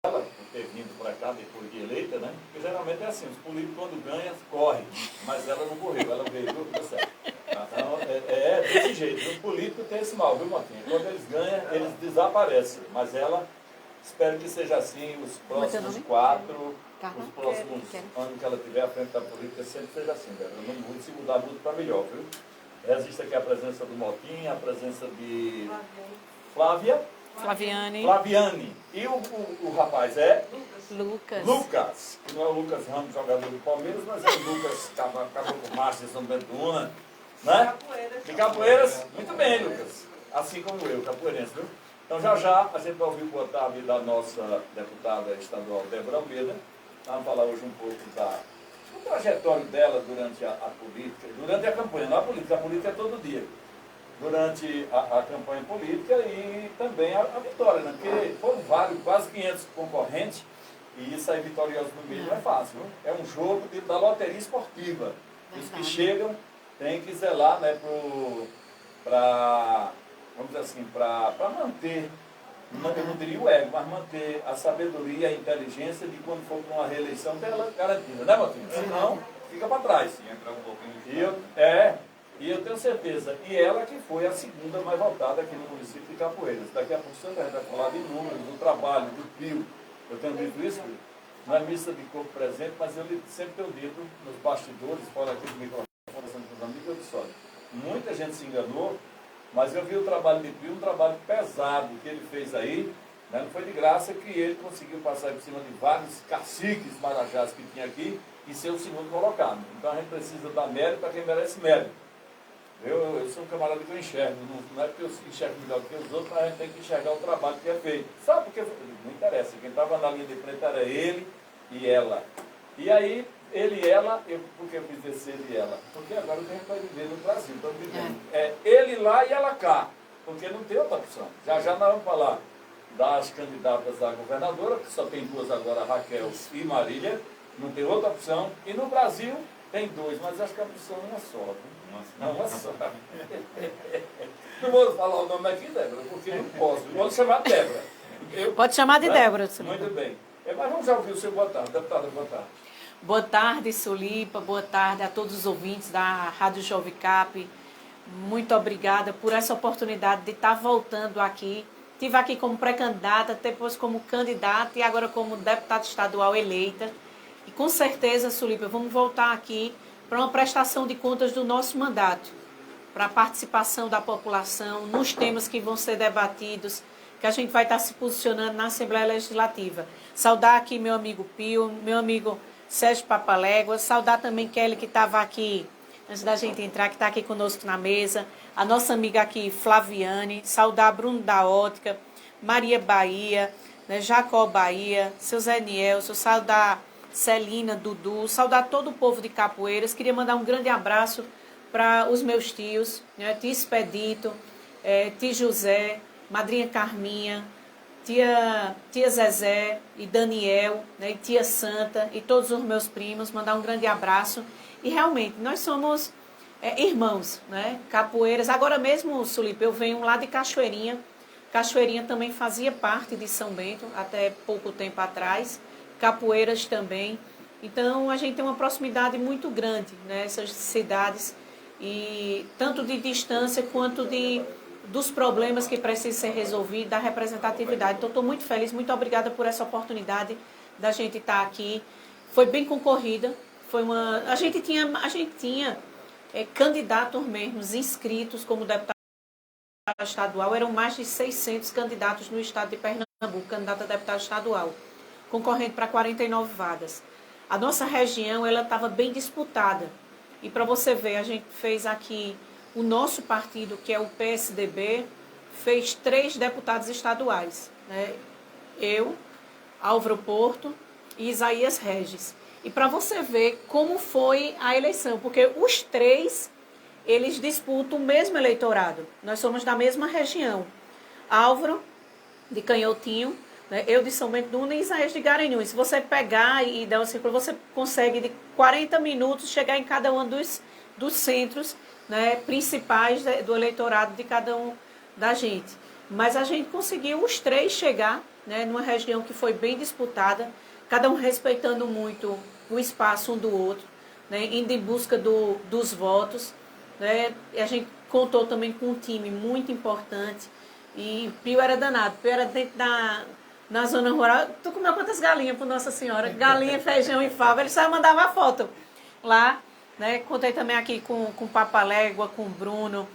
ela, por ter vindo para cá depois de eleita, né? Porque geralmente é assim, os políticos quando ganham, correm. Mas ela não correu, ela veio, viu? Deu certo. Então, é desse jeito. O político tem esse mal, viu, Martinha? Quando eles ganham, eles desaparecem. Mas ela, espero que seja assim, os próximos 4, os próximos anos que ela tiver à frente da política, sempre seja assim, velho. Não mude, se mudar muito para melhor, viu? Existe aqui a presença do Motinha, a presença de Flaviane. E o rapaz é? Lucas. Que não é o Lucas Ramos, jogador do Palmeiras, mas é o Lucas, acabou com o Márcio de São Bento, né? De Capoeiras. Muito bem, Lucas. Assim como eu, capoeirense, viu? Então já a gente vai ouvir o boa tarde da nossa deputada estadual, Débora Almeida. Vamos falar hoje um pouco do trajetório dela durante a política, durante a campanha, não a política é todo dia. Durante a campanha política e também a vitória, né? Porque foram vários, quase 500 concorrentes, e sair vitorioso no meio não é fácil, viu? É um jogo da loteria esportiva. Os que chegam têm que zelar, né, para manter, eu não diria o ego, mas manter a sabedoria e a inteligência de quando for para uma reeleição ter ela garantida, né, Motinho? Senão, fica para trás. Entra um pouquinho. E eu tenho certeza, e ela que foi a segunda mais votada aqui no município de Capoeiras. Daqui a pouco a gente vai falar de números, do trabalho, do PIO. Eu tenho dito isso, não é missa de corpo presente, mas eu sempre tenho dito nos bastidores, fora aqui do microfone, conversando com os amigos, eu disse, olha, muita gente se enganou, mas eu vi o trabalho de PIO, um trabalho pesado que ele fez aí, né? Não foi de graça que ele conseguiu passar por cima de vários caciques marajás que tinha aqui e ser o segundo colocado. Então a gente precisa dar mérito para quem merece mérito. Eu sou um camarada que eu enxergo, não é porque eu enxergo melhor que os outros, mas a gente tem que enxergar o trabalho que é feito. Sabe por quê? Não interessa, quem estava na linha de frente era ele e ela. E aí, ele e ela, por que eu fiz esse ele e ela? Porque agora o que a gente vai viver no Brasil, estamos vivendo. É ele lá e ela cá, porque não tem outra opção. Já nós vamos falar das candidatas à governadora, que só tem duas agora, Raquel e Marília, não tem outra opção. E no Brasil tem 2, mas acho que a opção é uma só. Viu? Não, só. Não vou falar o nome aqui, Débora, porque não posso. Vou chamar Débora. Pode chamar de Débora. Muito bem. Mas vamos já ouvir o seu boa tarde. Deputada, boa tarde. Boa tarde, Sulipa. Boa tarde a todos os ouvintes da Rádio Jovem Cap. Muito obrigada por essa oportunidade de estar voltando aqui. Estive aqui como pré-candidata, depois como candidata e agora como deputada estadual eleita. E com certeza, Sulipa, vamos voltar aqui para uma prestação de contas do nosso mandato, para a participação da população nos temas que vão ser debatidos, que a gente vai estar se posicionando na Assembleia Legislativa. Saudar aqui meu amigo Pio, meu amigo Sérgio Papalégua, saudar também Kelly, que estava aqui, antes da gente entrar, que está aqui conosco na mesa, a nossa amiga aqui, Flaviane, saudar Bruno da Ótica, Maria Bahia, né, Jacó Bahia, seu Zé Nielso, saudar Celina, Dudu, saudar todo o povo de Capoeiras. Queria mandar um grande abraço para os meus tios, né, tia Expedito, tia José, madrinha Carminha, tia Zezé e Daniel, né, e tia Santa e todos os meus primos, mandar um grande abraço. E realmente, nós somos irmãos, né, Capoeiras. Agora mesmo, Sulipe, eu venho lá de Cachoeirinha. Cachoeirinha também fazia parte de São Bento até pouco tempo atrás. Capoeiras também. Então, a gente tem uma proximidade muito grande nessas cidades, e tanto de distância quanto dos problemas que precisam ser resolvidos, da representatividade. Então, estou muito feliz, muito obrigada por essa oportunidade da gente estar aqui. Foi bem concorrida. A gente tinha candidatos mesmo, inscritos como deputado estadual. Eram mais de 600 candidatos no estado de Pernambuco, candidato a deputado estadual, concorrendo para 49 vagas. A nossa região estava bem disputada. E para você ver, a gente fez aqui, o nosso partido, que é o PSDB, fez 3 deputados estaduais, né? Eu, Álvaro Porto e Isaías Regis. E para você ver como foi a eleição, porque os 3, eles disputam o mesmo eleitorado. Nós somos da mesma região. Álvaro, de Canhotinho, eu de São Bento do Una e Isaías de Garanhuns. Se você pegar e dar um círculo, você consegue de 40 minutos chegar em cada um dos centros, né, principais do eleitorado de cada um da gente. Mas a gente conseguiu os 3 chegar né, numa região que foi bem disputada, cada um respeitando muito o espaço um do outro, né, indo em busca dos votos. Né, e a gente contou também com um time muito importante. E Pio era danado, Pio era dentro na zona rural. Tu comeu quantas galinhas por Nossa Senhora? Galinha, feijão e fava. Ele só mandava foto lá. Né? Contei também aqui com Papalégua, com Bruno,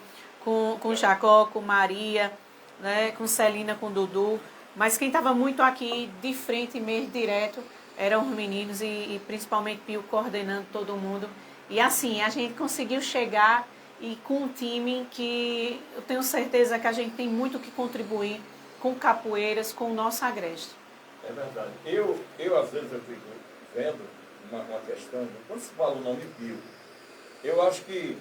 com Jacó, com Maria, né? Com Celina, com Dudu. Mas quem estava muito aqui de frente mesmo, direto, eram os meninos e principalmente Pio coordenando todo mundo. E assim, a gente conseguiu chegar e com um time que eu tenho certeza que a gente tem muito que contribuir com Capoeiras, com o nosso Agreste. É verdade. Eu às vezes, eu fico vendo uma questão, quando se fala o nome Pio, eu acho que,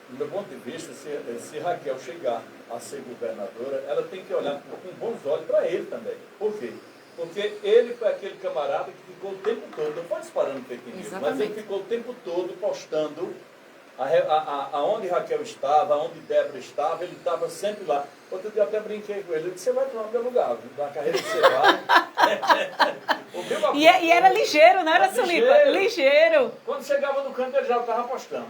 do meu ponto de vista, se Raquel chegar a ser governadora, ela tem que olhar com bons olhos para ele também. Por quê? Porque ele foi aquele camarada que ficou o tempo todo, não foi disparando fake news, mas ele ficou o tempo todo postando aonde Raquel estava, aonde Débora estava, ele estava sempre lá. Outro dia eu até brinquei com ele, você vai para o meu lugar, na carreira que você vai. E era ligeiro, não era, Sulipa? Ligeiro. Quando chegava no canto, ele já estava apostando.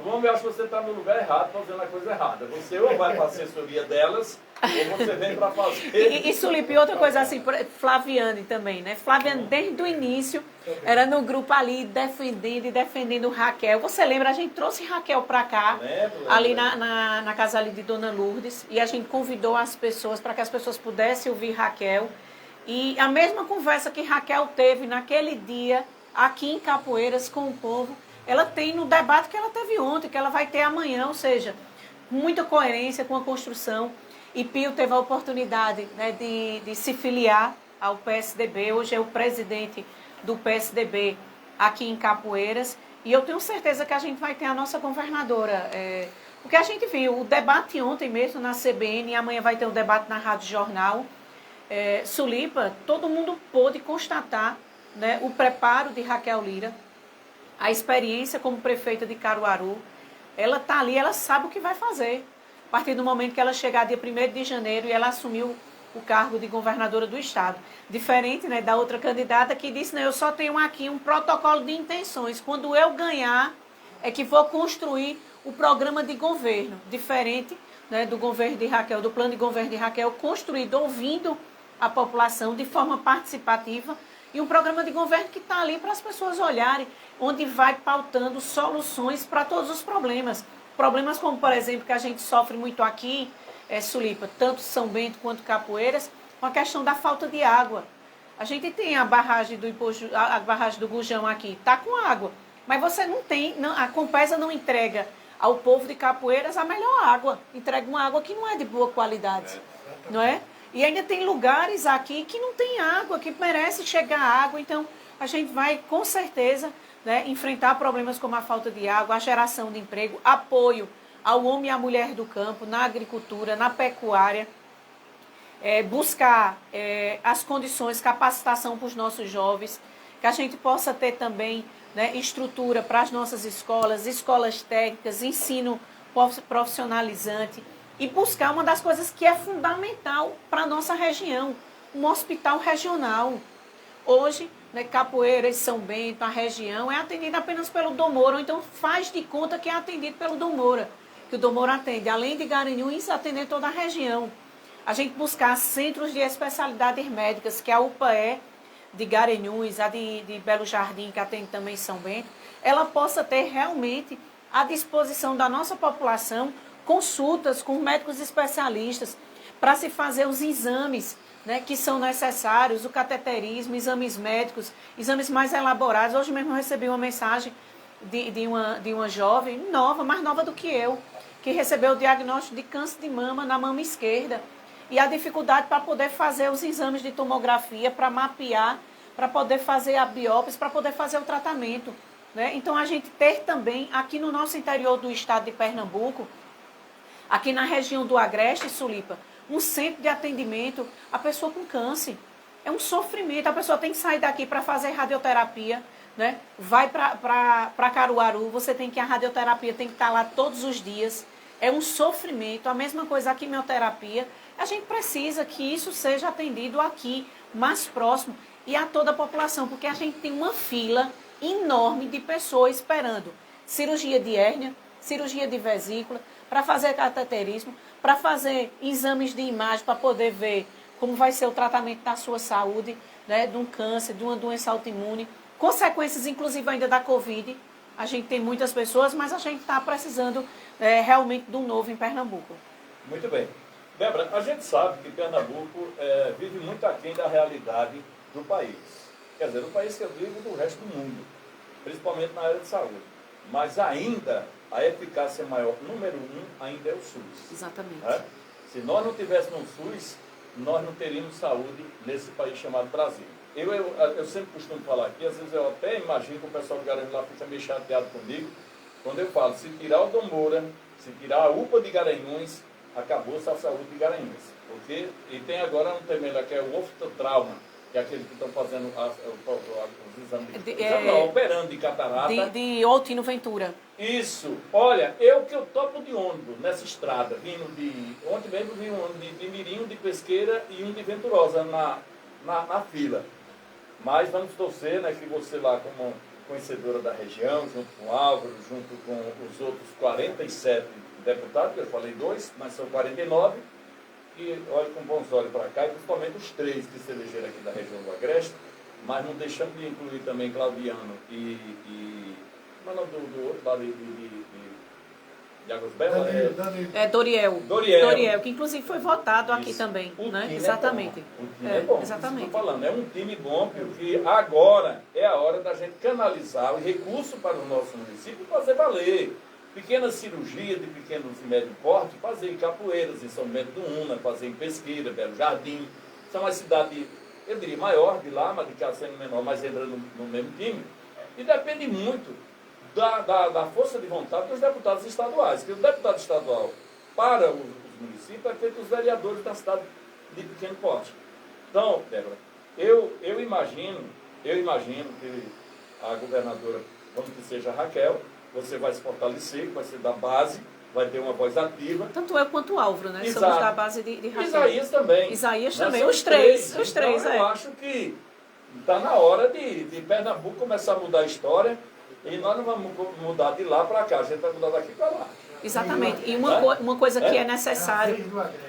O homem acha que você está no lugar errado, está fazendo a coisa errada. Você ou vai para a assessoria delas, ou você vem para fazer. E Sulipa, e outra coisa assim, Flaviane também, né? Flaviane, desde o início, era no grupo ali, defendendo Raquel. Você lembra, a gente trouxe Raquel para cá, ali na casa ali de Dona Lourdes, e a gente convidou as pessoas para que as pessoas pudessem ouvir Raquel. E a mesma conversa que Raquel teve naquele dia, aqui em Capoeiras, com o povo, ela tem no debate que ela teve ontem, que ela vai ter amanhã, ou seja, muita coerência com a construção. E Pio teve a oportunidade, né, de se filiar ao PSDB, hoje é o presidente do PSDB aqui em Capoeiras, e eu tenho certeza que a gente vai ter a nossa governadora. Porque a gente viu o debate ontem mesmo na CBN, e amanhã vai ter o debate na Rádio Jornal. Sulipa, todo mundo pôde constatar, né, o preparo de Raquel Lira, a experiência como prefeita de Caruaru. Ela está ali, ela sabe o que vai fazer. A partir do momento que ela chegar dia 1º de janeiro e ela assumiu o cargo de governadora do estado. Diferente, né, da outra candidata que disse, eu só tenho aqui um protocolo de intenções. Quando eu ganhar, é que vou construir o programa de governo. Diferente, né, do governo de Raquel, do plano de governo de Raquel, construído ouvindo a população de forma participativa, e um programa de governo que está ali para as pessoas olharem, onde vai pautando soluções para todos os problemas. Problemas como, por exemplo, que a gente sofre muito aqui, Sulipa, tanto São Bento quanto Capoeiras, com a questão da falta de água. A gente tem a barragem do Gujão aqui, está com água, mas você não tem, a Compesa não entrega ao povo de Capoeiras a melhor água, entrega uma água que não é de boa qualidade, não é? E ainda tem lugares aqui que não tem água, que merece chegar água. Então, a gente vai, com certeza, né, enfrentar problemas como a falta de água, a geração de emprego, apoio ao homem e à mulher do campo, na agricultura, na pecuária, buscar as condições, capacitação para os nossos jovens, que a gente possa ter também, né, estrutura para as nossas escolas, escolas técnicas, ensino profissionalizante, e buscar uma das coisas que é fundamental para a nossa região, um hospital regional. Hoje, né, Capoeiras, São Bento, a região é atendida apenas pelo Dom Moura, ou então faz de conta que é atendido pelo Dom Moura, que o Dom Moura atende, além de Garanhuns, atender toda a região. A gente buscar centros de especialidades médicas, que a UPAE de Garanhuns, a de Belo Jardim, que atende também São Bento, ela possa ter realmente à disposição da nossa população consultas com médicos especialistas para se fazer os exames, né, que são necessários, o cateterismo, exames médicos, exames mais elaborados. Hoje mesmo eu recebi uma mensagem de uma jovem, nova, mais nova do que eu, que recebeu o diagnóstico de câncer de mama na mama esquerda e a dificuldade para poder fazer os exames de tomografia, para mapear, para poder fazer a biópsia, para poder fazer o tratamento. Né? Então, a gente ter também, aqui no nosso interior do estado de Pernambuco, aqui na região do Agreste, Sulipa, um centro de atendimento à pessoa com câncer. É um sofrimento, a pessoa tem que sair daqui para fazer radioterapia, né? Vai para Caruaru, você tem que, a radioterapia tem que estar lá todos os dias. É um sofrimento, a mesma coisa a quimioterapia, A gente precisa que isso seja atendido aqui, mais próximo, e a toda a população, porque a gente tem uma fila enorme de pessoas esperando cirurgia de hérnia, cirurgia de vesícula, para fazer cateterismo, para fazer exames de imagem, para poder ver como vai ser o tratamento da sua saúde, né, de um câncer, de uma doença autoimune, consequências inclusive ainda da Covid. A gente tem muitas pessoas, mas a gente está precisando realmente de um novo em Pernambuco. Muito bem. Débora, a gente sabe que Pernambuco vive muito aquém da realidade do país. Quer dizer, do país que eu digo do resto do mundo, principalmente na área de saúde. Mas ainda a eficácia maior, número 1, ainda é o SUS. Exatamente. Né? Se nós não tivéssemos SUS, nós não teríamos saúde nesse país chamado Brasil. Eu sempre costumo falar aqui, às vezes eu até imagino que o pessoal do Garanhuns lá fica meio chateado comigo, quando eu falo, se tirar o Dom Moura, se tirar a UPA de Garanhuns, acabou-se a saúde de Garanhuns. Porque, e tem agora um tema lá que é o oftalmotrauma, que é aqueles que estão fazendo os exames, operando de catarata. De Outino Ventura. Isso. Olha, eu topo de ônibus nessa estrada, ontem mesmo vi um de Mirim, de Pesqueira e um de Venturosa na fila. Mas vamos torcer, né, que você lá, como conhecedora da região, junto com o Álvaro, junto com os outros 47 deputados, eu falei 2, mas são 49, e olhe com bons olhos para cá, e principalmente os 3 que se elegeram aqui da região do Agreste, mas não deixando de incluir também Claudiano como é o nome do outro lá de Águas Belas? Doriel, que inclusive foi votado aqui também. O né? time Exatamente. O time é bom. Exatamente. Estou falando, é um time bom, que agora é a hora da gente canalizar o recurso para o nosso município e fazer valer. Pequenas cirurgias de pequenos e médio porte, fazer em Capoeiras, em São Bento do Una, fazer em Pesqueira, Belo Jardim. São uma cidade, eu diria, maior de lá, mas de casa sendo menor, mas entrando no mesmo time. E depende muito da força de vontade dos deputados estaduais. Que o deputado estadual, para os municípios, é feito os vereadores da cidade de pequeno porte. Então, Débora, eu imagino que a governadora, vamos que seja a Raquel, você vai se fortalecer, vai ser da base, vai ter uma voz ativa. Tanto eu quanto o Álvaro, né? Exato. Somos da base de Raquel. Isaías também. Isaías Né? também, São os três. Então, eu acho que está na hora de Pernambuco começar a mudar a história, e nós não vamos mudar de lá para cá, a gente vai mudar daqui para lá. Exatamente. E uma coisa que é necessário,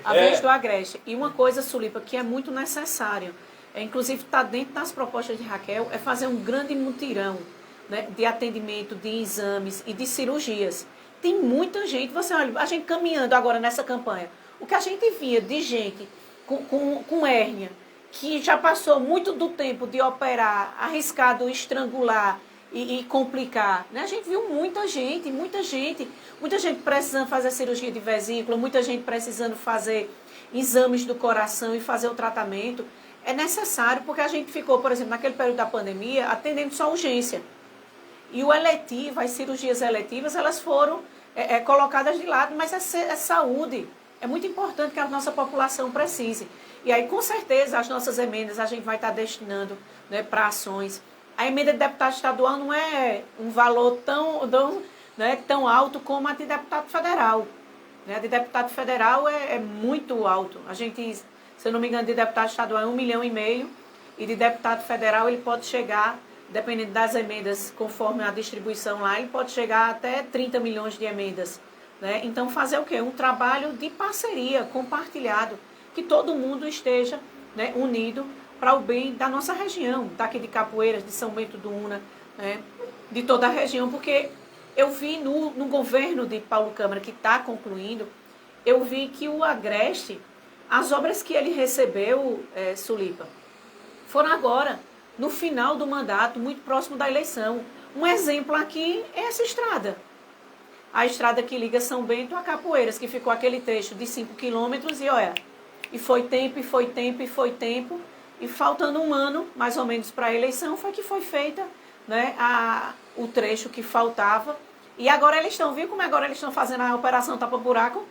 a vez do Agreste. E uma coisa, Sulipa, que é muito necessário, inclusive está dentro das propostas de Raquel, é fazer um grande mutirão, né, de atendimento, de exames e de cirurgias. Tem muita gente, você olha, a gente caminhando agora nessa campanha, o que a gente via de gente com hérnia, que já passou muito do tempo de operar, arriscado estrangular e complicar, né? A gente viu muita gente precisando fazer cirurgia de vesícula, muita gente precisando fazer exames do coração e fazer o tratamento. É necessário, porque a gente ficou, por exemplo, naquele período da pandemia, atendendo só urgência. E o eletivo, as cirurgias eletivas, elas foram colocadas de lado, mas é saúde. É muito importante que a nossa população precise. E aí, com certeza, as nossas emendas a gente vai estar destinando, né, para ações. A emenda de deputado estadual não é um valor tão alto como a de deputado federal. A de deputado federal é muito alto. A gente, se eu não me engano, de deputado estadual é 1,5 milhão, e de deputado federal ele pode chegar, dependendo das emendas, conforme a distribuição lá, ele pode chegar até 30 milhões de emendas. Né? Então, fazer o quê? Um trabalho de parceria, compartilhado, que todo mundo esteja, né, unido para o bem da nossa região, daqui de Capoeiras, de São Bento do Una, né, de toda a região, porque eu vi no governo de Paulo Câmara, que está concluindo, eu vi que o Agreste, as obras que ele recebeu, Sulipa, foram agora, no final do mandato, muito próximo da eleição. Um exemplo aqui é essa estrada. A estrada que liga São Bento a Capoeiras, que ficou aquele trecho de 5 quilômetros, e olha, e foi tempo, e faltando um ano, mais ou menos, para a eleição, foi que foi feita, né, o trecho que faltava. E agora eles estão, viu como agora eles estão fazendo a operação tapa-buraco?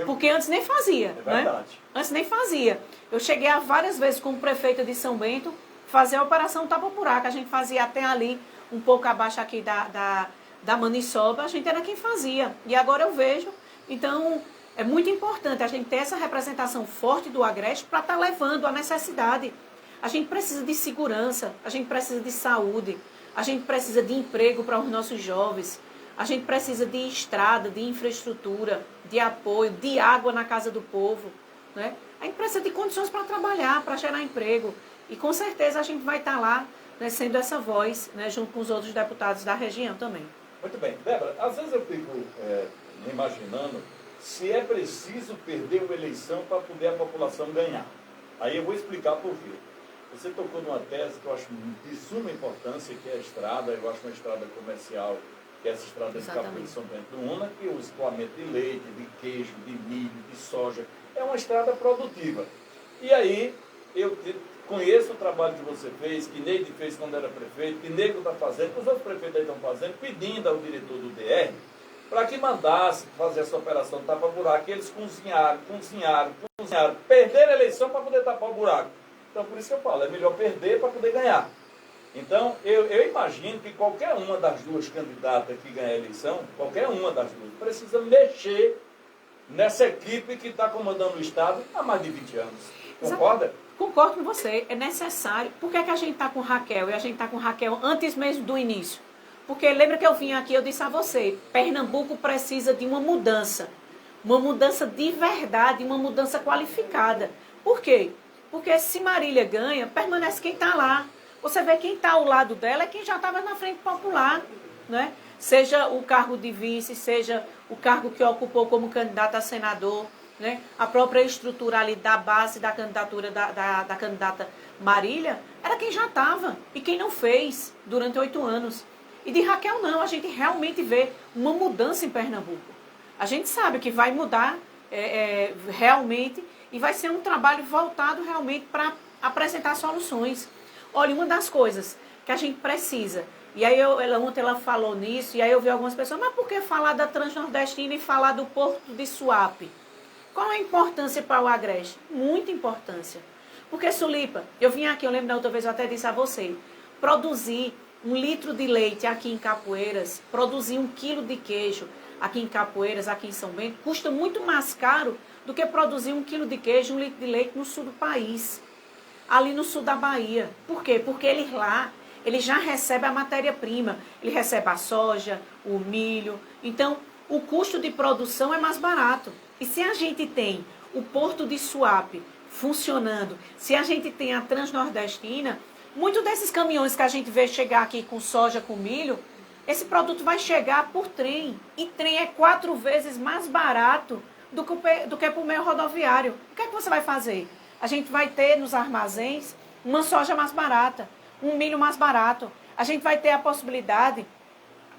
Porque antes nem fazia. É verdade. Né? Antes nem fazia. Eu cheguei a várias vezes como prefeita de São Bento fazer a operação tapa-buraco. A gente fazia até ali, um pouco abaixo aqui da Maniçoba, a gente era quem fazia. E agora eu vejo, então, É muito importante a gente ter essa representação forte do Agreste para estar levando a necessidade. A gente precisa de segurança, a gente precisa de saúde, a gente precisa de emprego para os nossos jovens, a gente precisa de estrada, de infraestrutura, de apoio, de água na casa do povo, né? A gente precisa de condições para trabalhar, para gerar emprego. E com certeza a gente vai estar lá, né, sendo essa voz, né, junto com os outros deputados da região também. Muito bem. Débora, às vezes eu fico me imaginando se é preciso perder uma eleição para poder a população ganhar. Aí eu vou explicar por quê. Você tocou numa tese que eu acho de suma importância, que é a estrada. Eu acho uma estrada comercial, que é essa estrada de Capoeira São Bento do Una, que o escoamento de leite, de queijo, de milho, de soja, é uma estrada produtiva. E aí, eu conheço o trabalho que você fez, que Neide fez quando era prefeito, que Nego está fazendo, que os outros prefeitos aí estão fazendo, pedindo ao diretor do DR para que mandasse fazer essa operação de tapa-buraco. Eles cozinharam, perderam a eleição para poder tapar o buraco. Então, por isso que eu falo, é melhor perder para poder ganhar. Então, eu imagino que qualquer uma das duas candidatas que ganhar a eleição, qualquer uma das duas, precisa mexer nessa equipe que está comandando o Estado há mais de 20 anos. Concorda? Exato. Concordo com você, é necessário. Por que a gente está com Raquel e a gente está com Raquel antes mesmo do início? Porque lembra que eu vim aqui, eu disse a você, Pernambuco precisa de uma mudança de verdade, uma mudança qualificada. Por quê? Porque se Marília ganha, permanece quem está lá. Você vê quem está ao lado dela é quem já estava na frente popular, né? Seja o cargo de vice, seja o cargo que ocupou como candidato a senador, né? A própria estrutura ali da base da candidatura da candidata Marília era quem já estava e quem não fez durante 8 anos. E de Raquel não, a gente realmente vê uma mudança em Pernambuco. A gente sabe que vai mudar realmente e vai ser um trabalho voltado realmente para apresentar soluções. Olha, uma das coisas que a gente precisa, e aí ontem ela falou nisso, e aí eu vi algumas pessoas, mas por que falar da Transnordestina e falar do Porto de Suape? Qual a importância para o Agreste? Muita importância. Porque, Sulipa, eu vim aqui, eu lembro da outra vez, eu até disse a você, produzir 1 litro de leite aqui em Capoeiras, produzir 1 quilo de queijo aqui em Capoeiras, aqui em São Bento, custa muito mais caro do que produzir 1 quilo de queijo, 1 litro de leite no sul do país, ali no sul da Bahia. Por quê? Porque ele já recebe a matéria-prima, ele recebe a soja, o milho, então o custo de produção é mais barato. E se a gente tem o Porto de Suape funcionando, se a gente tem a Transnordestina, muitos desses caminhões que a gente vê chegar aqui com soja, com milho, esse produto vai chegar por trem. E trem é 4 vezes mais barato do que por meio rodoviário. O que é que você vai fazer? A gente vai ter nos armazéns uma soja mais barata, um milho mais barato. A gente vai ter a possibilidade,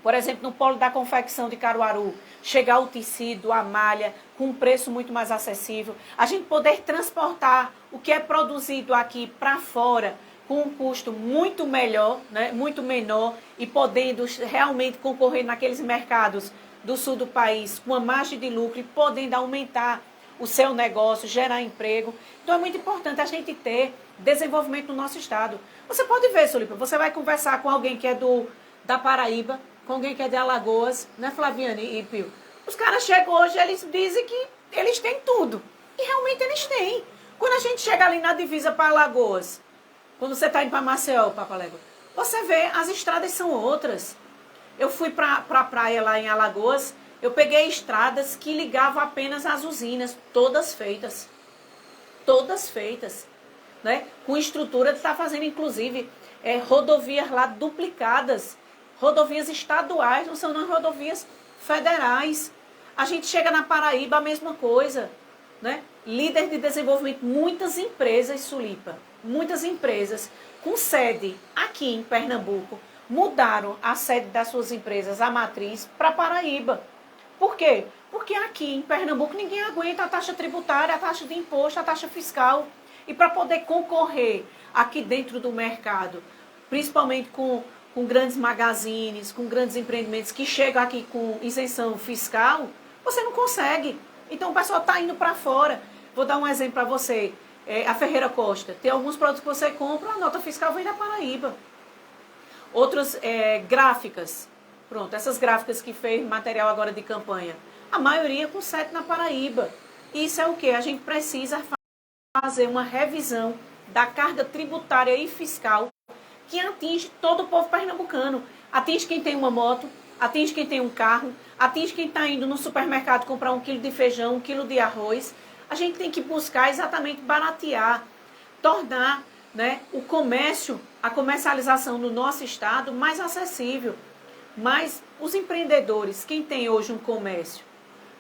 por exemplo, no polo da confecção de Caruaru, chegar o tecido, a malha, com um preço muito mais acessível. A gente poder transportar o que é produzido aqui para fora, com um custo muito melhor, né, muito menor, e podendo realmente concorrer naqueles mercados do sul do país com uma margem de lucro e podendo aumentar o seu negócio, gerar emprego. Então é muito importante a gente ter desenvolvimento no nosso estado. Você pode ver, Sulipa, você vai conversar com alguém que é da Paraíba, com alguém que é de Alagoas, né, Flaviane e Pio? Os caras chegam hoje, eles dizem que eles têm tudo. E realmente eles têm. Quando a gente chega ali na divisa para Alagoas, quando você está indo para Maceió, Papalégua, você vê, as estradas são outras. Eu fui para a praia lá em Alagoas, eu peguei estradas que ligavam apenas às usinas, todas feitas. Todas feitas. Né? Com estrutura de estar fazendo, inclusive, rodovias lá duplicadas. Rodovias estaduais, não são não rodovias federais. A gente chega na Paraíba, a mesma coisa. Né? Líder de desenvolvimento, muitas empresas, Sulipa, muitas empresas com sede aqui em Pernambuco, mudaram a sede das suas empresas, a matriz, para Paraíba. Por quê? Porque aqui em Pernambuco ninguém aguenta a taxa tributária, a taxa de imposto, a taxa fiscal. E para poder concorrer aqui dentro do mercado, principalmente com grandes magazines, com grandes empreendimentos que chegam aqui com isenção fiscal, você não consegue. Então o pessoal está indo para fora. Vou dar um exemplo para você. A Ferreira Costa. Tem alguns produtos que você compra, a nota fiscal vem da Paraíba. Outras gráficas. Pronto, essas gráficas que fez material agora de campanha. a maioria com sede na Paraíba. Isso é o quê? A gente precisa fazer uma revisão da carga tributária e fiscal que atinge todo o povo pernambucano. Atinge quem tem uma moto, atinge quem tem um carro, atinge quem está indo no supermercado comprar 1 quilo de feijão, 1 quilo de arroz. A gente tem que buscar exatamente baratear, tornar, né, o comércio, a comercialização no nosso estado mais acessível. Mas os empreendedores, quem tem hoje um comércio,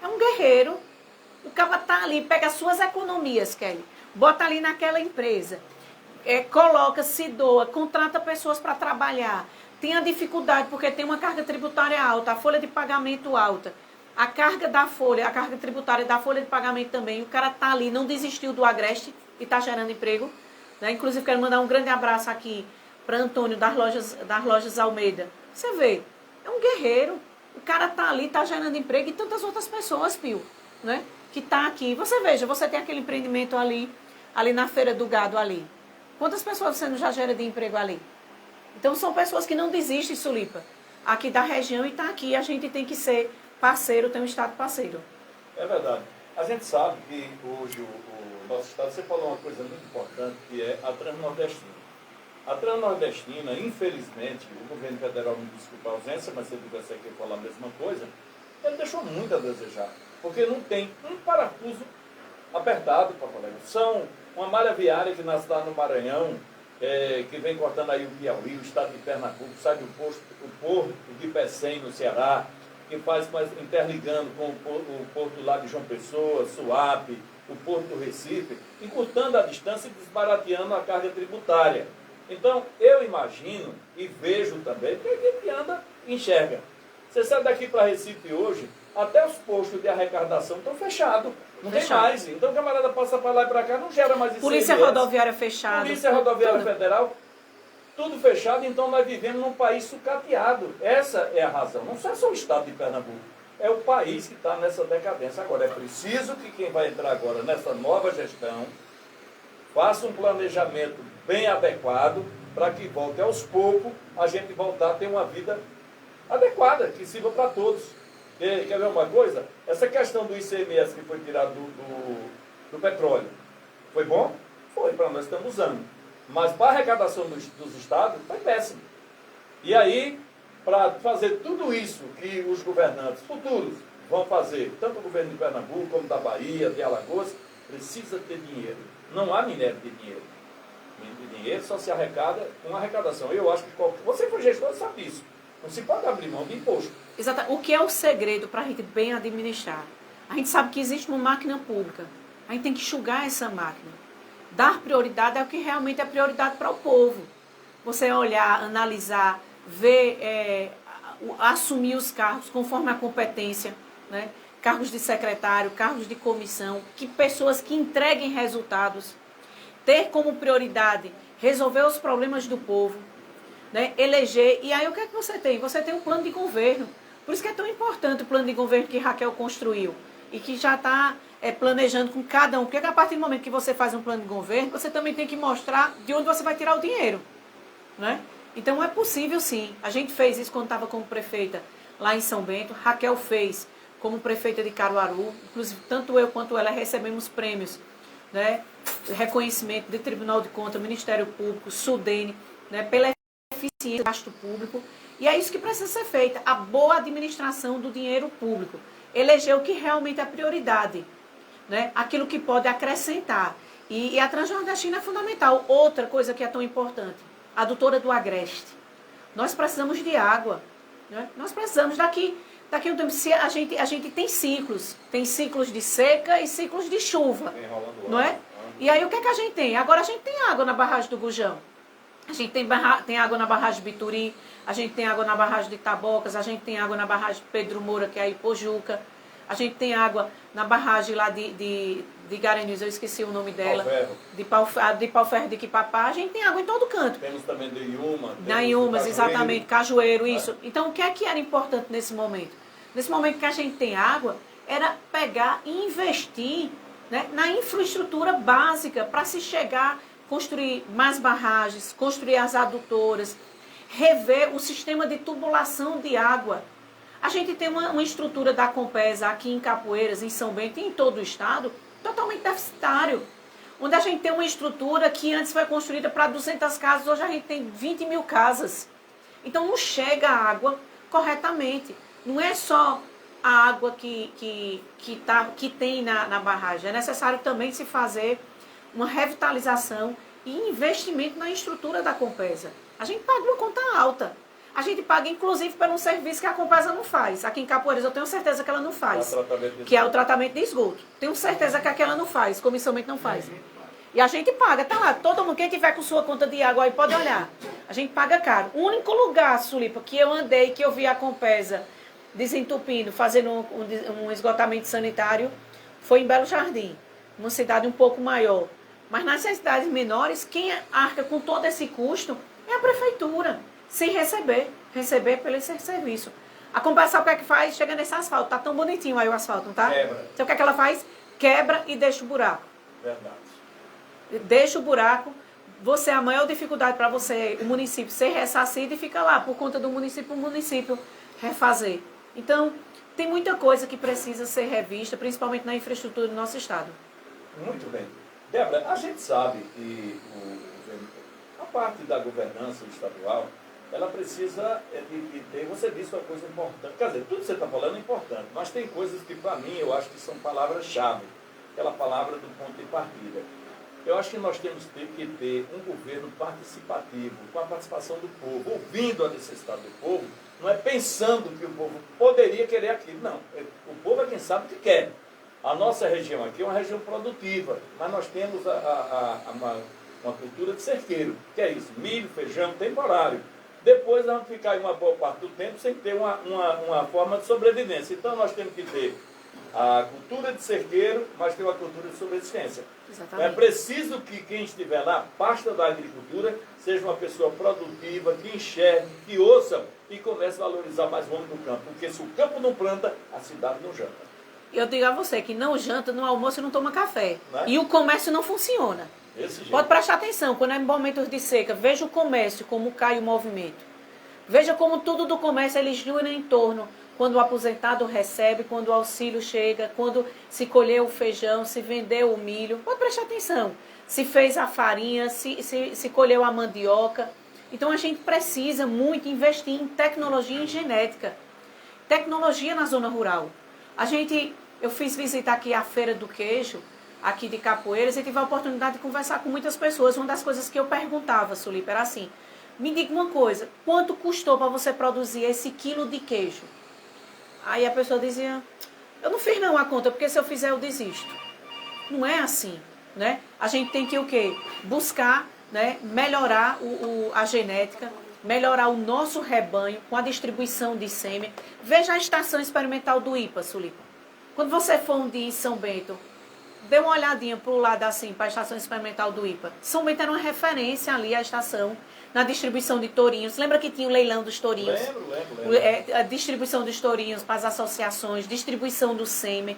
é um guerreiro. O cara está ali, pega as suas economias, Kelly, bota ali naquela empresa, coloca, se doa, contrata pessoas para trabalhar, tem a dificuldade porque tem uma carga tributária alta, a folha de pagamento alta, a carga tributária da folha de pagamento também, o cara está ali, não desistiu do Agreste e está gerando emprego, né? Inclusive quero mandar um grande abraço aqui para Antônio das lojas Almeida. Você vê, é um guerreiro, o cara está ali, está gerando emprego e tantas outras pessoas, Pio, né? Que está aqui. Você veja, você tem aquele empreendimento ali na Feira do Gado ali. Quantas pessoas você não já gera de emprego ali? Então são pessoas que não desistem, Sulipa, aqui da região e está aqui. A gente tem que ser parceiro, tem um estado parceiro. É verdade. A gente sabe que hoje o nosso estado, você falou uma coisa muito importante, que é a Transnordestina. A Transnordestina, infelizmente, o governo federal me desculpa a ausência, mas se ele tivesse aqui falar a mesma coisa, ele deixou muito a desejar. Porque não tem um parafuso apertado para colega. São uma malha viária que nasce lá no Maranhão, que vem cortando aí o Piauí, o estado de Pernambuco, sai do porto de Pecém, no Ceará, que faz interligando com o porto lá de João Pessoa, Suape, o porto do Recife, encurtando a distância e desbarateando a carga tributária. Então, eu imagino e vejo também, porque a gente anda e enxerga. Você sai daqui para Recife hoje, até os postos de arrecadação estão fechados. Não tem mais. Então o camarada passa para lá e para cá, não gera mais ICMS. Polícia Rodoviária fechada. Polícia Rodoviária Federal, tudo fechado. Então nós vivemos num país sucateado. Essa é a razão. Não é só o estado de Pernambuco. É o país que está nessa decadência. Agora, é preciso que quem vai entrar agora nessa nova gestão faça um planejamento bem adequado para que volte aos poucos a gente voltar a ter uma vida adequada, que sirva para todos. Quer ver uma coisa? Essa questão do ICMS que foi tirado do petróleo, foi bom? Foi, para nós estamos usando. Mas para a arrecadação dos estados, foi péssimo. E aí, para fazer tudo isso que os governantes futuros vão fazer, tanto o governo de Pernambuco como da Bahia, de Alagoas, precisa ter dinheiro. Não há minério de dinheiro. Dinheiro só se arrecada com arrecadação. Eu acho que você foi gestor, sabe disso. Não se pode abrir mão de imposto. Exato. O que é o segredo para a gente bem administrar? A gente sabe que existe uma máquina pública. A gente tem que enxugar essa máquina. Dar prioridade é o que realmente é prioridade para o povo. Você olhar, analisar, ver, assumir os cargos conforme a competência, né? Cargos de secretário, cargos de comissão, que pessoas que entreguem resultados, ter como prioridade resolver os problemas do povo, né? Eleger. E aí o que é que você tem? Você tem um plano de governo. Por isso que é tão importante o plano de governo que Raquel construiu e que já está planejando com cada um. Porque a partir do momento que você faz um plano de governo, você também tem que mostrar de onde você vai tirar o dinheiro, né? Então é possível sim. A gente fez isso quando estava como prefeita lá em São Bento. Raquel fez como prefeita de Caruaru. Inclusive, tanto eu quanto ela recebemos prêmios, né? Reconhecimento do Tribunal de Contas, Ministério Público, Sudene, né? Pela eficiência do gasto público. E é isso que precisa ser feita, a boa administração do dinheiro público. Eleger o que realmente é prioridade, né? Aquilo que pode acrescentar. E a Transnordestina é fundamental. Outra coisa que é tão importante, a adutora do Agreste. Nós precisamos de água, né? Nós precisamos daqui um tempo. A gente tem ciclos de seca e ciclos de chuva, não é? E aí o que é que a gente tem? Agora a gente tem água na barragem do Gujão. A gente tem água na barragem de Bituri, a gente tem água na barragem de Itabocas, a gente tem água na barragem de Pedro Moura, que é aí Pojuca, a gente tem água na barragem lá de Garanhuns, eu esqueci o nome dela, de Pau-Ferro de Quipapá, a gente tem água em todo canto. Temos também de Iuma. Na Iumas, exatamente, Cajueiro, isso. Então o que é que era importante nesse momento? Nesse momento que a gente tem água, era pegar e investir, né, na infraestrutura básica para se chegar, construir mais barragens, construir as adutoras, rever o sistema de tubulação de água. A gente tem uma estrutura da Compesa aqui em Capoeiras, em São Bento e em todo o estado, totalmente deficitário. Onde a gente tem uma estrutura que antes foi construída para 200 casas, hoje a gente tem 20 mil casas. Então não chega a água corretamente. Não é só a água que tem na barragem. É necessário também se fazer uma revitalização e investimento na estrutura da Compesa. A gente paga uma conta alta. A gente paga, inclusive, por um serviço que a Compesa não faz. Aqui em Capoeiras eu tenho certeza que ela não faz. Que é o tratamento de esgoto. Tenho certeza que aquela não faz, comissionmente não faz. E a gente paga, tá lá. Todo mundo, quem tiver com sua conta de água aí, pode olhar. A gente paga caro. O único lugar, Sulipa, que eu andei, que eu vi a Compesa desentupindo, fazendo um esgotamento sanitário, foi em Belo Jardim. Uma cidade um pouco maior. Mas nas cidades menores, quem arca com todo esse custo é a prefeitura. Sem receber pelo esse serviço. A Compesa sabe o que é que faz? Chega nesse asfalto. Tá tão bonitinho aí o asfalto, não tá? Quebra. Sabe o que é que ela faz? Quebra e deixa o buraco. Verdade. Deixa o buraco, você a maior dificuldade para você, o município ser ressarcido e fica lá, por conta do município, o município refazer. Então, tem muita coisa que precisa ser revista, principalmente na infraestrutura do nosso estado. Muito bem. Débora, a gente sabe que a parte da governança estadual, ela precisa de ter, você disse uma coisa importante, quer dizer, tudo que você está falando é importante, mas tem coisas que para mim eu acho que são palavras-chave, aquela palavra do ponto de partida. Eu acho que nós temos que ter um governo participativo, com a participação do povo, ouvindo a necessidade do povo, não é pensando que o povo poderia querer aquilo, não. O povo é quem sabe o que quer. A nossa região aqui é uma região produtiva, mas nós temos uma cultura de cerqueiro, que é isso, milho, feijão, temporário. Depois nós vamos ficar aí uma boa parte do tempo sem ter uma forma de sobrevivência. Então nós temos que ter a cultura de cerqueiro, mas tem uma cultura de sobrevivência. Exatamente. É preciso que quem estiver lá, pasta da agricultura, seja uma pessoa produtiva, que enxergue, que ouça e comece a valorizar mais o homem do campo. Porque se o campo não planta, a cidade não janta. Eu digo a você que não janta, no almoço não toma café. Né? E o comércio não funciona. Desse jeito. Pode prestar atenção, quando é em momentos de seca, veja o comércio, como cai o movimento. Veja como tudo do comércio ele gira em torno. Quando o aposentado recebe, quando o auxílio chega, quando se colheu o feijão, se vendeu o milho. Pode prestar atenção. Se fez a farinha, se colheu a mandioca. Então a gente precisa muito investir em tecnologia e em genética. Tecnologia na zona rural. Eu fiz visitar aqui a Feira do Queijo, aqui de Capoeiras, e tive a oportunidade de conversar com muitas pessoas. Uma das coisas que eu perguntava, Sulipa, era assim, me diga uma coisa, quanto custou para você produzir esse quilo de queijo? Aí a pessoa dizia, eu não fiz não a conta, porque se eu fizer eu desisto. Não é assim, né? A gente tem que o quê? Buscar, né, melhorar a genética, melhorar o nosso rebanho com a distribuição de sêmen. Veja a estação experimental do IPA, Sulipa. Quando você for um dia em São Bento, dê uma olhadinha para o lado assim, para a estação experimental do IPA. São Bento era uma referência ali, a estação, na distribuição de tourinhos. Lembra que tinha o leilão dos tourinhos? Lembro. A distribuição dos tourinhos para as associações, distribuição do sêmen.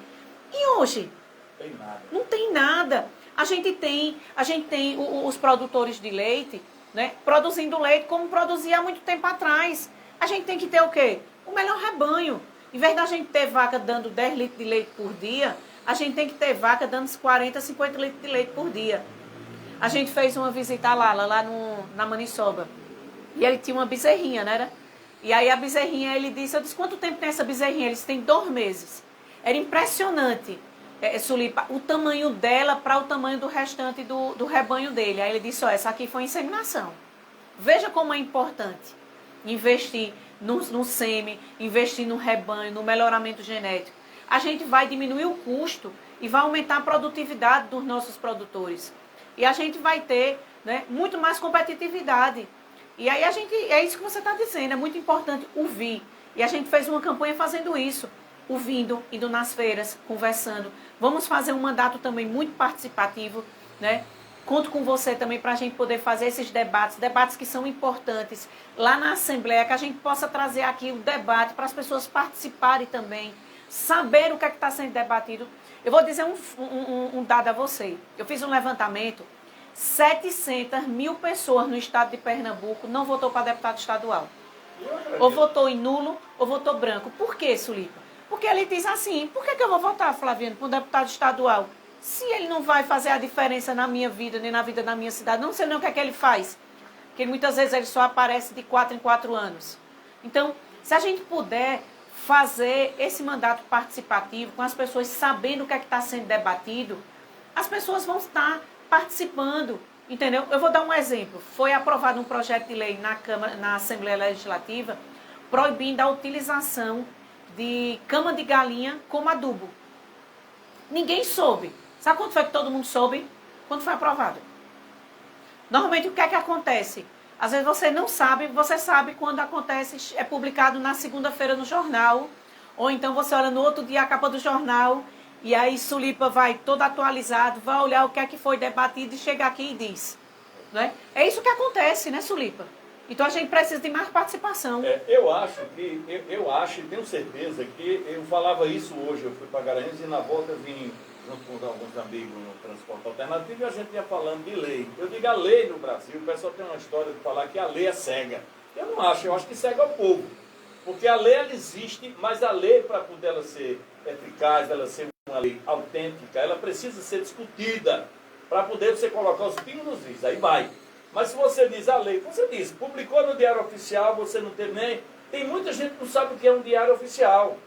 E hoje? Tem nada. Não tem nada. A gente tem os produtores de leite, né, produzindo leite como produzia há muito tempo atrás. A gente tem que ter o quê? O melhor rebanho. Em vez da gente ter vaca dando 10 litros de leite por dia, a gente tem que ter vaca dando 40, 50 litros de leite por dia. A gente fez uma visita lá na Maniçoba. E ele tinha uma bezerrinha, né? E aí a bezerrinha, eu disse, quanto tempo tem essa bezerrinha? Ele disse, tem 2 meses. Era impressionante, Sulipa, o tamanho dela para o tamanho do restante do rebanho dele. Aí ele disse, essa aqui foi inseminação. Veja como é importante investir no sêmen, investir no rebanho, no melhoramento genético. A gente vai diminuir o custo e vai aumentar a produtividade dos nossos produtores. E a gente vai ter, né, muito mais competitividade. E aí é isso que você está dizendo, é muito importante ouvir. E a gente fez uma campanha fazendo isso, ouvindo, indo nas feiras, conversando. Vamos fazer um mandato também muito participativo, né? Conto com você também para a gente poder fazer esses debates que são importantes lá na Assembleia, que a gente possa trazer aqui o debate para as pessoas participarem também, saber o que é que está sendo debatido. Eu vou dizer um dado a você. Eu fiz um levantamento, 700 mil pessoas no estado de Pernambuco não votou para deputado estadual. Ou votou em nulo, ou votou branco. Por quê, Sulipa? Porque ele diz assim, por que eu vou votar, Flaviano, para um deputado estadual? Se ele não vai fazer a diferença na minha vida, nem na vida da minha cidade, não sei nem o que é que ele faz. Porque muitas vezes ele só aparece de 4 em 4 anos. Então, se a gente puder fazer esse mandato participativo, com as pessoas sabendo o que é que está sendo debatido, as pessoas vão estar participando, entendeu? Eu vou dar um exemplo. Foi aprovado um projeto de lei na Câmara, na Assembleia Legislativa, proibindo a utilização de cama de galinha como adubo. Ninguém soube. Sabe quando foi que todo mundo soube? Quando foi aprovado. Normalmente o que é que acontece? Às vezes você não sabe, você sabe quando acontece, é publicado na segunda-feira no jornal, ou então você olha no outro dia a capa do jornal, e aí Sulipa vai todo atualizado, vai olhar o que é que foi debatido e chega aqui e diz. Né? É isso que acontece, né, Sulipa? Então a gente precisa de mais participação. Eu acho e tenho certeza que eu falava isso hoje, eu fui para Garanhuns e na volta vim junto com alguns amigos no transporte alternativo e a gente ia falando de lei. Eu digo a lei no Brasil, o pessoal tem uma história de falar que a lei é cega. Eu não acho, eu acho que cega é o povo. Porque a lei ela existe, mas a lei para poder ela ser eficaz, ela ser uma lei autêntica, ela precisa ser discutida para poder você colocar os pingos nos is. Aí vai. Mas se você diz a lei, você diz, publicou no Diário Oficial, você não tem nem... Tem muita gente que não sabe o que é um Diário Oficial.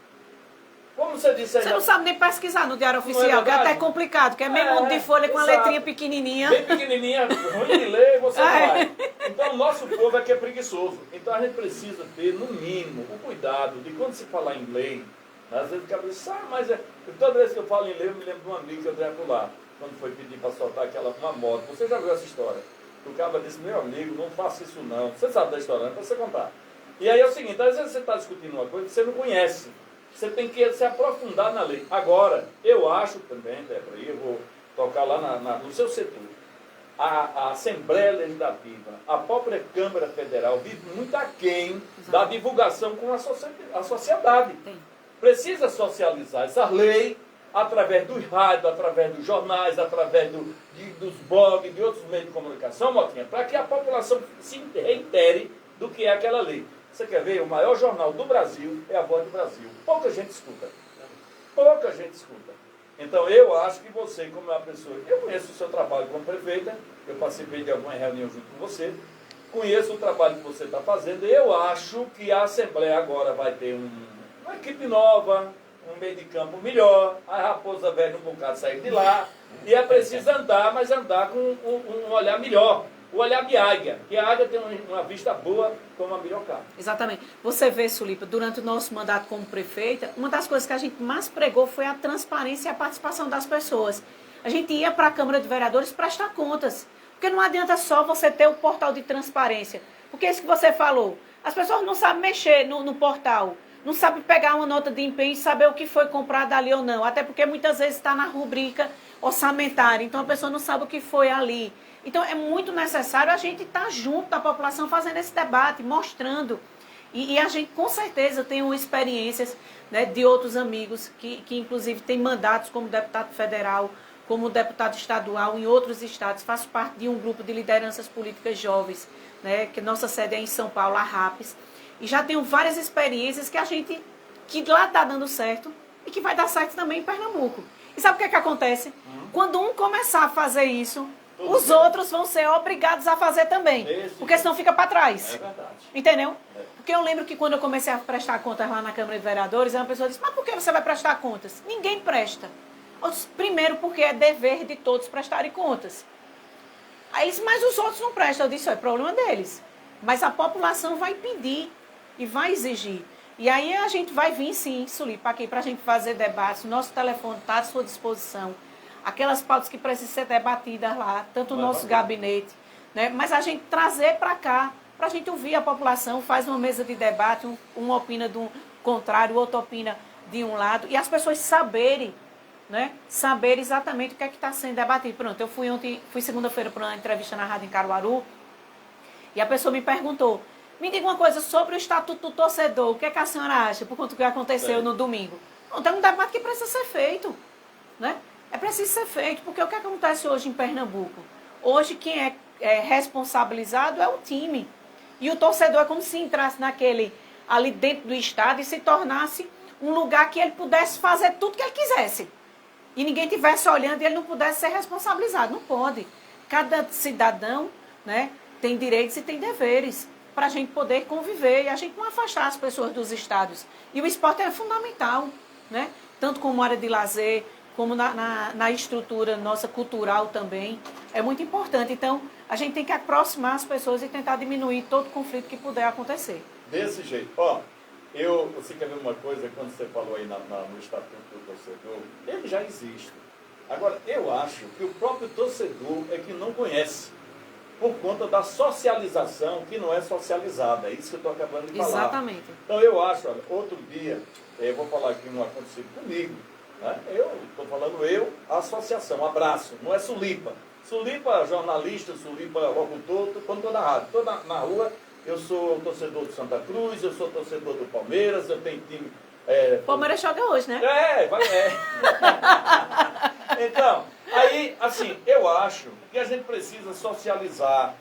Como você disse aí... Você não sabe nem pesquisar no Diário Oficial, que é até complicado, que é meio monte de folha com a letrinha pequenininha. Bem pequenininha, ruim de ler, você vai. Então o nosso povo é que é preguiçoso. Então a gente precisa ter, no mínimo, o cuidado de quando se falar em lei, às vezes o cara diz, mas toda vez que eu falo em lei, eu me lembro de um amigo que eu tenho lá, quando foi pedir para soltar uma moto. Você já viu essa história? O cara disse, meu amigo, não faça isso não. Você sabe da história, não é para você contar. E aí é o seguinte, às vezes você está discutindo uma coisa que você não conhece. Você tem que se aprofundar na lei. Agora, eu acho também, Débora, e eu vou tocar lá no seu setor, a Assembleia Legislativa, a própria Câmara Federal vive muito aquém da divulgação com a sociedade. Precisa socializar essa lei através dos rádios, através dos jornais, através dos blogs, de outros meios de comunicação, Motinha, para que a população se reitere do que é aquela lei. Você quer ver? O maior jornal do Brasil é a Voz do Brasil. Pouca gente escuta. Pouca gente escuta. Então eu acho que você, como é uma pessoa... Eu conheço o seu trabalho como prefeita, eu participei de alguma reunião junto com você, conheço o trabalho que você está fazendo, e eu acho que a Assembleia agora vai ter uma equipe nova, um meio de campo melhor, a Raposa Velha um bocado sair de lá, e é preciso andar, mas andar com um olhar melhor. O olhar de águia, que a águia tem uma vista boa como a minhocada. Exatamente. Você vê, Sulipa, durante o nosso mandato como prefeita, uma das coisas que a gente mais pregou foi a transparência e a participação das pessoas. A gente ia para a Câmara de Vereadores prestar contas. Porque não adianta só você ter o portal de transparência. Porque é isso que você falou. As pessoas não sabem mexer no portal. Não sabem pegar uma nota de empenho e saber o que foi comprado ali ou não. Até porque muitas vezes está na rubrica orçamentária. Então a pessoa não sabe o que foi ali. Então é muito necessário a gente estar junto da população fazendo esse debate, mostrando. E a gente com certeza tem experiências, né, de outros amigos que inclusive têm mandatos como deputado federal, como deputado estadual em outros estados. Faço parte de um grupo de lideranças políticas jovens, né, que nossa sede é em São Paulo, a RAPES. E já tenho várias experiências que lá está dando certo e que vai dar certo também em Pernambuco. E sabe o que acontece? Quando um começar a fazer isso, os outros vão ser obrigados a fazer também. Porque senão fica para trás. É verdade. Entendeu? Porque eu lembro que quando eu comecei a prestar contas lá na Câmara de Vereadores, uma pessoa disse, mas por que você vai prestar contas? Ninguém presta. Eu disse, primeiro porque é dever de todos prestarem contas. Aí eles, mas os outros não prestam. Eu disse, é problema deles. Mas a população vai pedir e vai exigir. E aí a gente vai vir sim, Sulipa, aqui para a gente fazer debates. O nosso telefone está à sua disposição. Aquelas pautas que precisam ser debatidas lá, tanto no nosso gabinete, né? Mas a gente trazer para cá, para a gente ouvir a população, faz uma mesa de debate, um opina do contrário, o outro opina de um lado, e as pessoas saberem, né? Saber exatamente o que é que está sendo debatido. Pronto, eu fui segunda-feira para uma entrevista na rádio em Caruaru, e a pessoa me perguntou, me diga uma coisa sobre o Estatuto do Torcedor, o que é que a senhora acha, por conta do que aconteceu no domingo? Não, tem um debate que precisa ser feito, né? É preciso ser feito, porque o que acontece hoje em Pernambuco? Hoje quem é responsabilizado é o time. E o torcedor é como se entrasse ali dentro do estádio e se tornasse um lugar que ele pudesse fazer tudo que ele quisesse. E ninguém estivesse olhando e ele não pudesse ser responsabilizado. Não pode. Cada cidadão, né, tem direitos e tem deveres para a gente poder conviver e a gente não afastar as pessoas dos estádios. E o esporte é fundamental, né? Tanto como área de lazer, como na estrutura nossa cultural também. É muito importante. Então, a gente tem que aproximar as pessoas e tentar diminuir todo conflito que puder acontecer. Desse jeito. Você quer ver uma coisa, quando você falou aí no Estatuto do Torcedor, ele já existe. Agora, eu acho que o próprio torcedor é que não conhece, por conta da socialização que não é socializada. É isso que eu estou acabando de falar. Exatamente. Então, eu acho, olha, outro dia, eu vou falar aqui um acontecido comigo, né? Eu estou falando a associação, abraço, não é Sulipa. Sulipa, jornalista, Sulipa, locutor, quando estou na rádio, estou na rua, eu sou torcedor do Santa Cruz, eu sou torcedor do Palmeiras, eu tenho time... Palmeiras joga hoje, né? Então, aí, assim, eu acho que a gente precisa socializar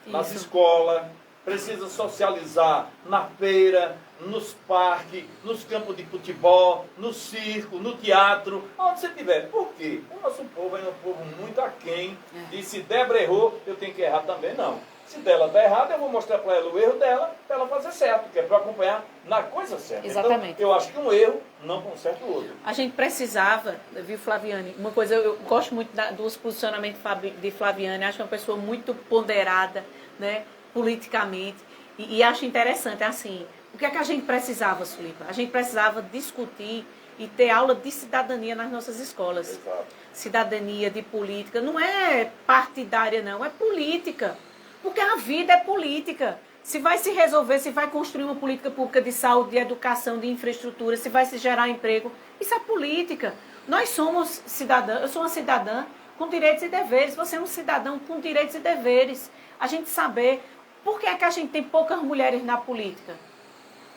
nas escolas, precisa socializar na feira, nos parques, nos campos de futebol, no circo, no teatro, onde você tiver. Por quê? O nosso povo é um povo muito aquém, e se Débora errou, eu tenho que errar também, não. Se dela está errada, eu vou mostrar para ela o erro dela, para ela fazer certo, que é para acompanhar na coisa certa. Exatamente. Então, eu acho que um erro não conserta o outro. A gente precisava, viu, Flaviane? Uma coisa, eu gosto muito dos posicionamentos de Flaviane, acho que é uma pessoa muito ponderada, né, politicamente, e acho interessante, assim, o que é que a gente precisava, Sulipa? A gente precisava discutir e ter aula de cidadania nas nossas escolas. Exato. Cidadania, de política, não é partidária, não, é política. Porque a vida é política. Se vai se resolver, se vai construir uma política pública de saúde, de educação, de infraestrutura, se vai se gerar emprego, isso é política. Nós somos cidadãos, eu sou uma cidadã com direitos e deveres, você é um cidadão com direitos e deveres. A gente saber por que é que a gente tem poucas mulheres na política.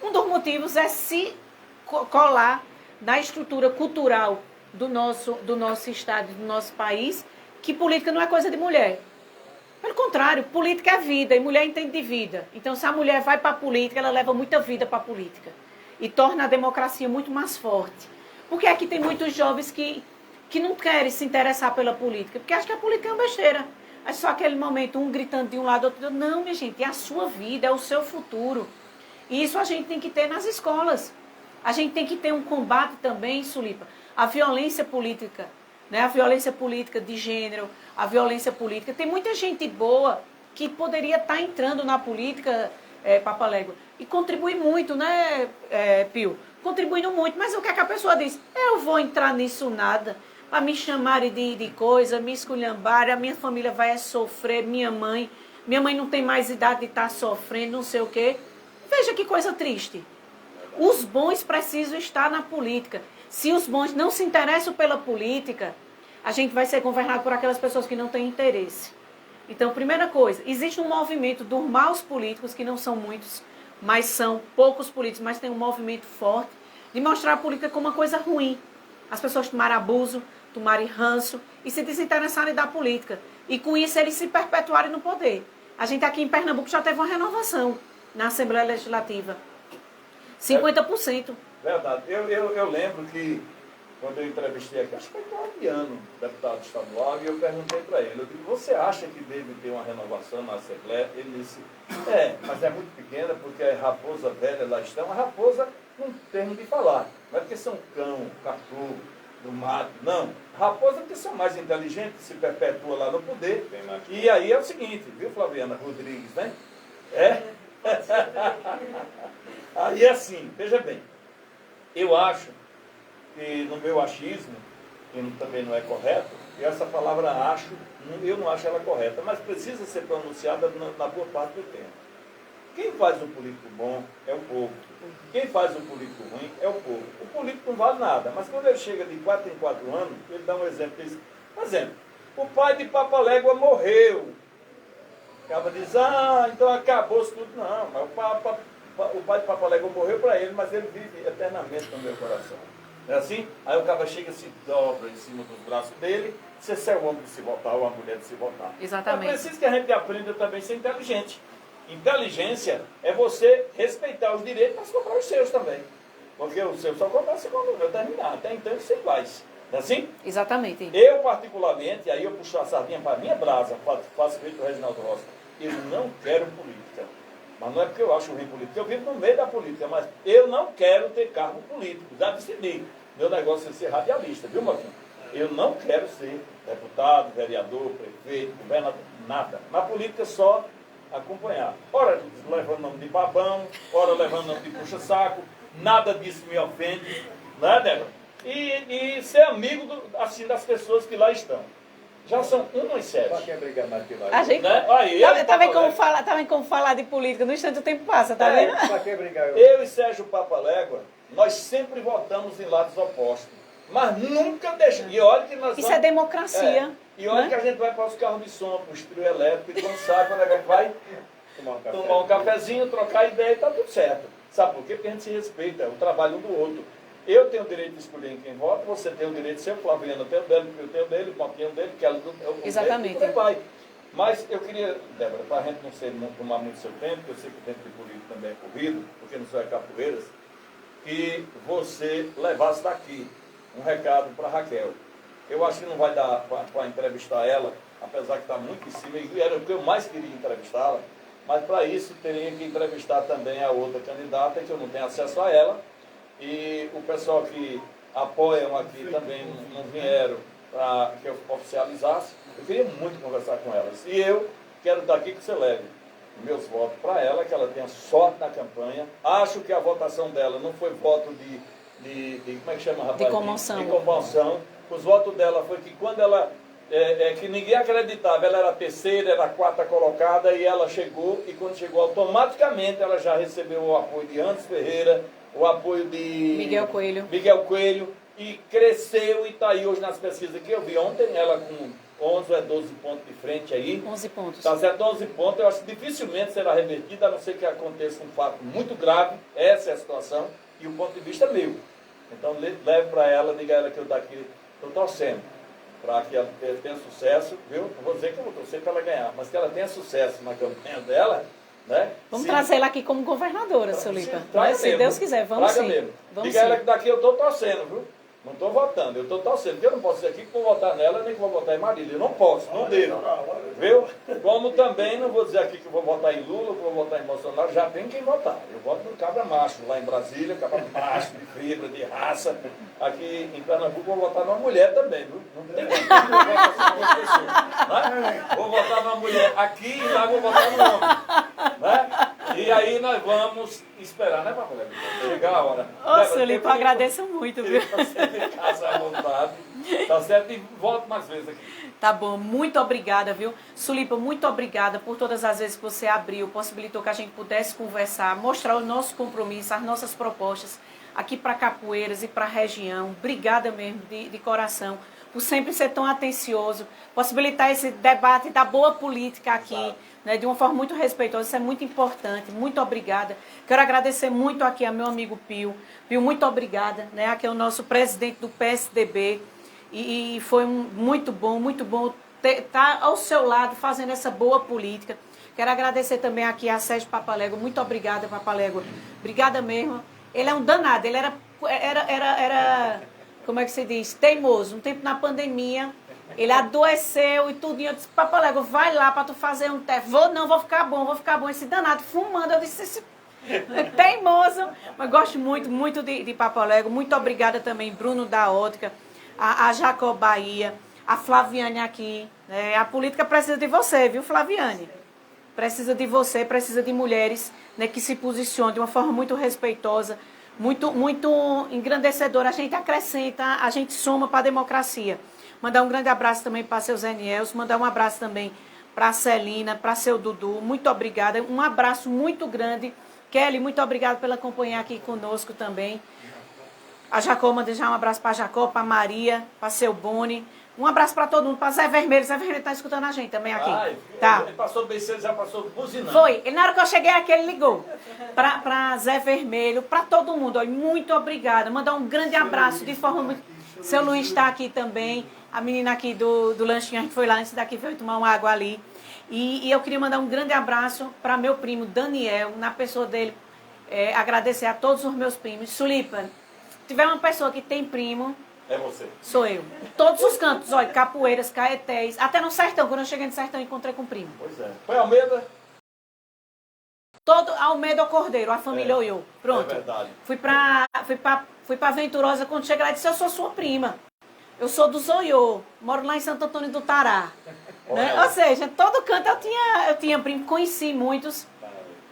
Um dos motivos é se colar na estrutura cultural do nosso estado, do nosso país, que política não é coisa de mulher. Pelo contrário, política é vida e mulher entende de vida. Então, se a mulher vai para a política, ela leva muita vida para a política. E torna a democracia muito mais forte. Porque aqui tem muitos jovens que não querem se interessar pela política. Porque acham que a política é uma besteira. É só aquele momento, um gritando de um lado, outro. Não, minha gente, é a sua vida, é o seu futuro. E isso a gente tem que ter nas escolas. A gente tem que ter um combate também, Sulipa, à violência política. Né? A violência política de gênero, a violência política. Tem muita gente boa que poderia estar entrando na política, Papalégua, e contribuir muito, né, Pio? Contribuindo muito. Mas o que é que a pessoa diz? Eu vou entrar nisso nada. Para me chamarem de coisa, me esculhambarem, a minha família vai sofrer, minha mãe não tem mais idade de estar sofrendo, não sei o quê. Veja que coisa triste. Os bons precisam estar na política. Se os bons não se interessam pela política, a gente vai ser governado por aquelas pessoas que não têm interesse. Então, primeira coisa, existe um movimento dos maus políticos, que não são muitos, mas são poucos políticos, mas tem um movimento forte, de mostrar a política como uma coisa ruim. As pessoas tomarem abuso, tomarem ranço e se desinteressarem da política. E com isso eles se perpetuarem no poder. A gente aqui em Pernambuco já teve uma renovação na Assembleia Legislativa. 50%. Verdade. Eu lembro que, quando eu entrevistei aqui, acho que foi Claudiano, deputado estadual, e eu perguntei para ele, eu digo, você acha que deve ter uma renovação na Assembleia? Ele disse, mas é muito pequena, porque a raposa velha lá está, uma raposa com termo de falar. Não é porque são cão, cachorro, do mato, não. Raposa porque são mais inteligentes, se perpetua lá no poder. E aí é o seguinte, viu, Flaviana Rodrigues, né? Aí é assim, veja bem, eu acho que no meu achismo, que também não é correto, e essa palavra acho, eu não acho ela correta, mas precisa ser pronunciada na boa parte do tempo. Quem faz um político bom é o povo. Quem faz um político ruim é o povo. O político não vale nada, mas quando ele chega de 4 em 4 anos, ele dá um exemplo. Ele diz, por exemplo, o pai de Papalégua morreu. Acaba diz, então acabou-se tudo. Não, mas o pai de Papalégua morreu para ele, mas ele vive eternamente no meu coração. Não é assim? Aí o cara chega e se dobra em cima dos braços dele, você é o homem de se voltar ou a mulher de se voltar. Exatamente. É preciso que a gente aprenda também a ser inteligente. Inteligência é você respeitar os direitos, mas comprar os seus também. Porque o seu só começa quando eu terminar. Até então você vai. Não é assim? Exatamente. Eu, particularmente, aí eu puxo a sardinha para a minha brasa, faço feito o Reginaldo Rossi. Eu não quero política. Mas não é porque eu acho ruim política. Eu vivo no meio da política, mas eu não quero ter cargo político. Já decidi. Meu negócio é ser radialista, viu, Marquinhos? Eu não quero ser deputado, vereador, prefeito, governador, nada. Na política só acompanhar. Ora levando nome de babão, ora levando nome de puxa-saco, nada disso me ofende, né, Débora? E ser amigo assim, das pessoas que lá estão. Já são 1h07. Para quem brigar naquilo A gente, né? Aí, tá vendo como falar de política? No instante o tempo passa, tá vendo? Para quem brigar eu e Sérgio Papalégua, nós sempre votamos em lados opostos. Mas nunca deixamos. E olha que nós Isso é democracia. E olha né? que a gente vai para os carros de som, para o trio elétrico, e quando sai, quando a gente vai tomar um cafezinho, trocar ideia e está tudo certo. Sabe por quê? Porque a gente se respeita, é o trabalho um do outro. Eu tenho o direito de escolher em quem vota, você tem o direito de ser, o Flaviano tem o dele, eu tenho o dele, o Pontinho dele, que ela o Exatamente. dele, e vai. Mas eu queria, Débora, para a gente não tomar muito seu tempo, porque eu sei que o tempo de político também é corrido, porque não só é capoeiras, que você levasse daqui um recado para Raquel. Eu acho que não vai dar para entrevistar ela, apesar que está muito em cima, e era o que eu mais queria entrevistá-la, mas para isso teria que entrevistar também a outra candidata, que eu não tenho acesso a ela, e o pessoal que apoiam aqui também não vieram para que eu oficializasse. Eu queria muito conversar com elas. E eu quero daqui que você leve meus votos para ela, que ela tenha sorte na campanha. Acho que a votação dela não foi voto de como é que chama, rapaz? De comoção. De comoção. Os votos dela foi que quando ela, que ninguém acreditava, ela era a terceira, era a quarta colocada, e ela chegou, e quando chegou automaticamente ela já recebeu o apoio de Anderson Ferreira, o apoio de Miguel Coelho, e cresceu e está aí hoje nas pesquisas que eu vi ontem, ela com 11 ou 12 pontos de frente aí. 11 pontos. Está certo, 11 pontos, eu acho que dificilmente será revertida, a não ser que aconteça um fato muito grave, essa é a situação, e o ponto de vista é meu. Então leve para ela, diga a ela que eu daqui estou torcendo, para que ela tenha sucesso, viu? Não vou dizer que eu vou torcer para ela ganhar, mas que ela tenha sucesso na campanha dela, né? Vamos trazer ela aqui como governadora, seu Lipa. Se Deus quiser, vamos sim. Mesmo. Vamos diga a ela sim. que daqui eu estou torcendo, viu? Não estou votando, eu estou torcendo. Porque eu não posso dizer aqui que vou votar nela, nem que vou votar em Marília. Eu não posso, não devo. Viu? Como também não vou dizer aqui que vou votar em Lula, que vou votar em Bolsonaro. Já tem quem votar. Eu voto no cabra macho, lá em Brasília, cabra macho, de fibra, de raça. Aqui em Pernambuco vou votar numa mulher também, viu? Não tem como né? Vou votar numa mulher aqui e lá vou votar no homem. Né? E aí nós vamos esperar, né, papai? Chegar a hora. Ô, seu Lipa, eu agradeço muito, viu? Você em casa à vontade, tá certo? E volto mais vezes aqui. Tá bom, muito obrigada, viu? Sulipa, muito obrigada por todas as vezes que você abriu, possibilitou que a gente pudesse conversar, mostrar o nosso compromisso, as nossas propostas aqui para Capoeiras e para a região. Obrigada mesmo, de coração, por sempre ser tão atencioso, possibilitar esse debate da boa política aqui, né, de uma forma muito respeitosa. Isso é muito importante. Muito obrigada. Quero agradecer muito aqui a meu amigo Pio. Pio, muito obrigada, né? Aqui é o nosso presidente do PSDB. E foi muito bom estar ao seu lado fazendo essa boa política. Quero agradecer também aqui a Sérgio Papalégua. Muito obrigada, Papalégua. Obrigada mesmo. Ele é um danado. Ele era como é que se diz? Teimoso. Um tempo na pandemia, ele adoeceu e tudo. E eu disse, Papalégua, vai lá para tu fazer um teste. Vou ficar bom. Esse danado fumando. Eu disse, teimoso. Mas gosto muito de Papalégua. Muito obrigada também, Bruno da Ótica, a Jacó Bahia, a Flaviane aqui. Né? A política precisa de você, viu, Flaviane? Precisa de você, precisa de mulheres, né, que se posicionem de uma forma muito respeitosa, muito engrandecedora. A gente acrescenta, a gente soma para a democracia. Mandar um grande abraço também para seu Zé Nielso, mandar um abraço também para a Celina, para seu Dudu. Muito obrigada. Um abraço muito grande. Kelly, muito obrigada pela companhia aqui conosco também. A Jacó, manda já um abraço para a Jacó, para a Maria, para seu Boni. Um abraço para todo mundo, para Zé Vermelho. Zé Vermelho está escutando a gente também aqui. Tá. Ele passou bem cedo, já passou buzinando. Foi. E na hora que eu cheguei aqui, ele ligou. Para Zé Vermelho, para todo mundo. Olha, muito obrigada. Mandar um grande abraço de forma muito... Seu Luiz está aqui também. A menina aqui do lanchinho, a gente foi lá antes daqui, veio tomar uma água ali. E eu queria mandar um grande abraço para meu primo Daniel, na pessoa dele, agradecer a todos os meus primos. Sulipa, se tiver uma pessoa que tem primo, É você. sou eu. Em todos os cantos, olha, Capoeiras, Caetés, até no sertão, quando eu cheguei no sertão, encontrei com o primo. Pois é. Foi Almeida? Todo Almeida Cordeiro, a família Oiô. Pronto. É verdade. Fui pra Venturosa, quando cheguei lá, disse, eu sou sua prima. Eu sou do Zoiô, moro lá em Santo Antônio do Tará. Né? Ou seja, todo canto eu tinha primo, conheci muitos.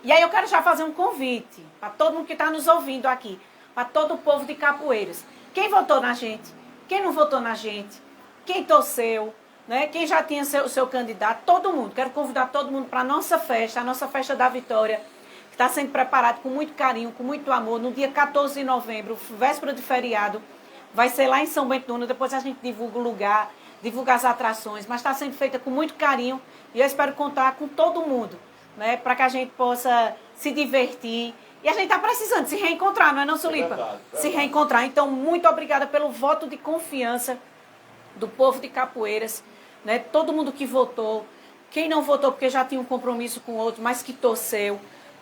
E aí eu quero já fazer um convite para todo mundo que está nos ouvindo aqui, para todo o povo de Capoeiras. Quem votou na gente, quem não votou na gente, quem torceu, né? Quem já tinha o seu candidato, todo mundo. Quero convidar todo mundo para a nossa festa da Vitória, que está sendo preparada com muito carinho, com muito amor, no dia 14 de novembro, véspera de feriado. Vai ser lá em São Bento do Una, depois a gente divulga o lugar, divulga as atrações, mas está sendo feita com muito carinho e eu espero contar com todo mundo, né, para que a gente possa se divertir. E a gente está precisando se reencontrar, não é não, Sulipa? Verdade. Se reencontrar. Então, muito obrigada pelo voto de confiança do povo de Capoeiras, né, todo mundo que votou, quem não votou porque já tinha um compromisso com o outro, mas que torceu,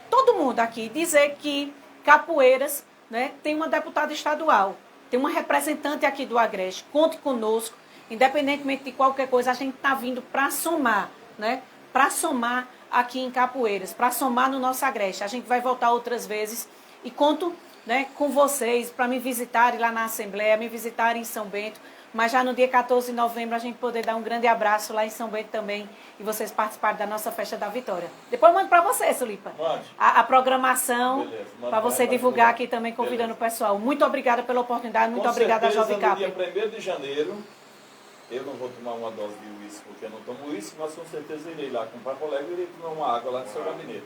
todo mundo aqui, dizer que Capoeiras, né, tem uma deputada estadual, tem uma representante aqui do Agreste, conte conosco, independentemente de qualquer coisa, a gente está vindo para somar, né? Para somar aqui em Capoeiras, para somar no nosso Agreste. A gente vai voltar outras vezes e conto, né, com vocês para me visitarem lá na Assembleia, me visitarem em São Bento, mas já no dia 14 de novembro a gente poder dar um grande abraço lá em São Bento também e vocês participarem da nossa festa da Vitória. Depois eu mando para você, Sulipa, a programação, para você divulgar aqui também, convidando o pessoal. Muito obrigada pela oportunidade, muito obrigada a Jovem Cap. No dia 1º de janeiro, eu não vou tomar uma dose de uísque, porque eu não tomo uísque, mas com certeza irei lá comprar colega e irei tomar uma água lá no seu gabinete.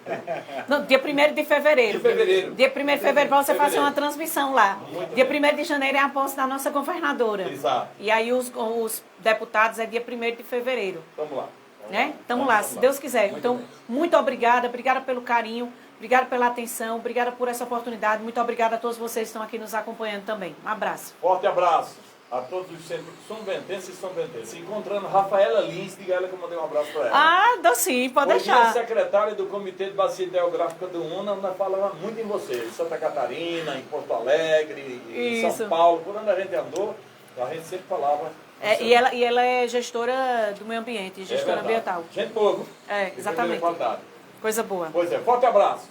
Não, dia 1º de fevereiro. De fevereiro. Dia 1º de fevereiro, para você fazer uma transmissão lá. Muito Dia bem. 1º de janeiro é a posse da nossa governadora. Exato. E aí os deputados é dia 1º de fevereiro. Vamos lá. Né? Estamos lá, se Deus quiser. Então, muito obrigada pelo carinho, obrigada pela atenção, obrigada por essa oportunidade, muito obrigada a todos vocês que estão aqui nos acompanhando também. Um abraço. Forte abraço a todos os centros são-bentenses e são-bentenses. Encontrando Rafaela Lins, diga ela que eu mandei um abraço para ela. Ah, dou sim, pode Foi deixar. secretária do Comitê de Bacia Hidrográfica do UNA, nós falamos muito em você, em Santa Catarina, em Porto Alegre, em Isso. São Paulo, por onde a gente andou, a gente sempre falava. E ela é gestora do meio ambiente, gestora verdade. ambiental. Gente pouco. É, de primeira exatamente. qualidade. Coisa boa. Pois é, forte abraço.